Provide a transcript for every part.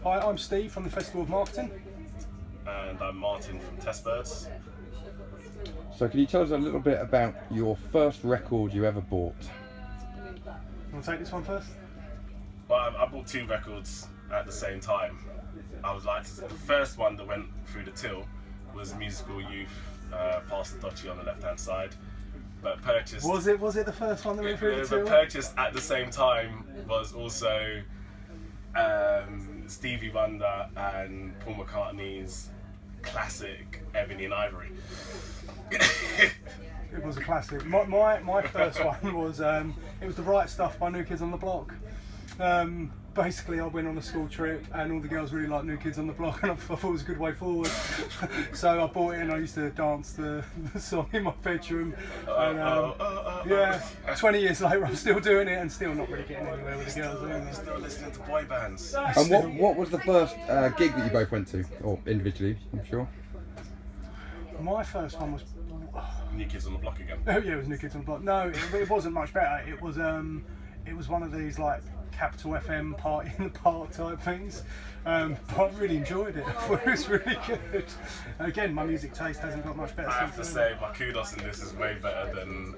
Hi, I'm Steve from the Festival of Marketing. And I'm Martin from Testbirds. So can you tell us a little bit about your first record you ever bought? You want to take this one first? Well, I bought 2 records at the same time. I was like, the first one that went through the till was Musical Youth, Past the Dodgy on the left-hand side. But purchased... Was it the first one that went through the till? But purchased at the same time was also Stevie Wonder and Paul McCartney's classic Ebony and Ivory. It was a classic. My first one was it was The Right Stuff by New Kids on the Block. Basically, I went on a school trip and all the girls really liked New Kids on the Block, and I thought it was a good way forward. So I bought it and I used to dance the song in my bedroom. Yeah, 20 years later I'm still doing it and still not really getting anywhere with the girls. You're still listening to boy bands. And what was the first gig that you both went to, or individually, I'm sure? My first one was... New Kids on the Block again. Oh yeah, it was New Kids on the Block. No, it wasn't much better. It was one of these like Capital FM party in the park type things. But I really enjoyed it. I thought it was really good. Again, my music taste hasn't got much better. I have to say, my kudos in this is way better than.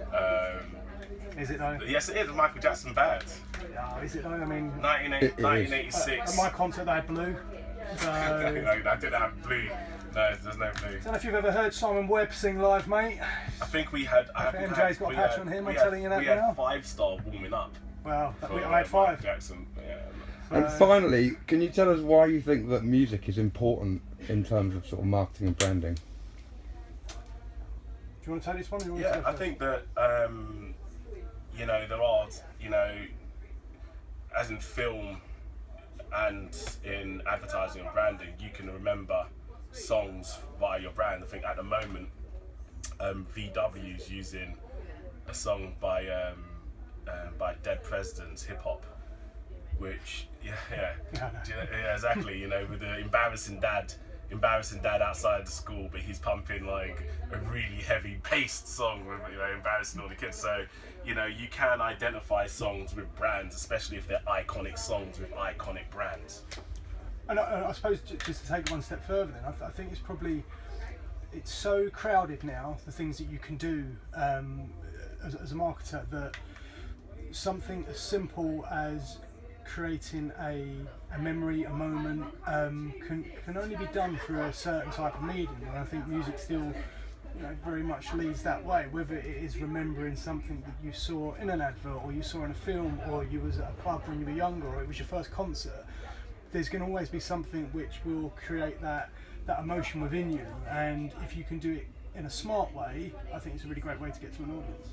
Is it though? Yes, it is. Michael Jackson Bad. Oh, is it though? I mean, 1986. At my concert, they had Blue. So... No, I didn't have Blue. No, there's no Blue. I don't know if you've ever heard Simon Webb sing live, mate. I think we had. MJ's got a patch on him. I'm telling you that now. We had 5-star warming up. Well, I had 5. Jackson. Yeah. And finally, can you tell us why you think that music is important in terms of sort of marketing and branding? Do you want to take this one? Yeah, I think that there are, as in film and in advertising and branding, you can remember songs via your brand. I think at the moment, VW's using a song by Dead Presidents, Hip Hop, which yeah, exactly. With the embarrassing dad outside the school, but he's pumping like a really heavy paced song with embarrassing all the kids. So you can identify songs with brands, especially if they're iconic songs with iconic brands. And I suppose just to take it one step further, then I think it's so crowded now, the things that you can do as a marketer, that something as simple as creating a memory, a moment, can only be done through a certain type of medium. And I think music still very much leads that way, whether it is remembering something that you saw in an advert, or you saw in a film, or you was at a pub when you were younger, or it was your first concert. There's going to always be something which will create that emotion within you, and if you can do it in a smart way, I think it's a really great way to get to an audience.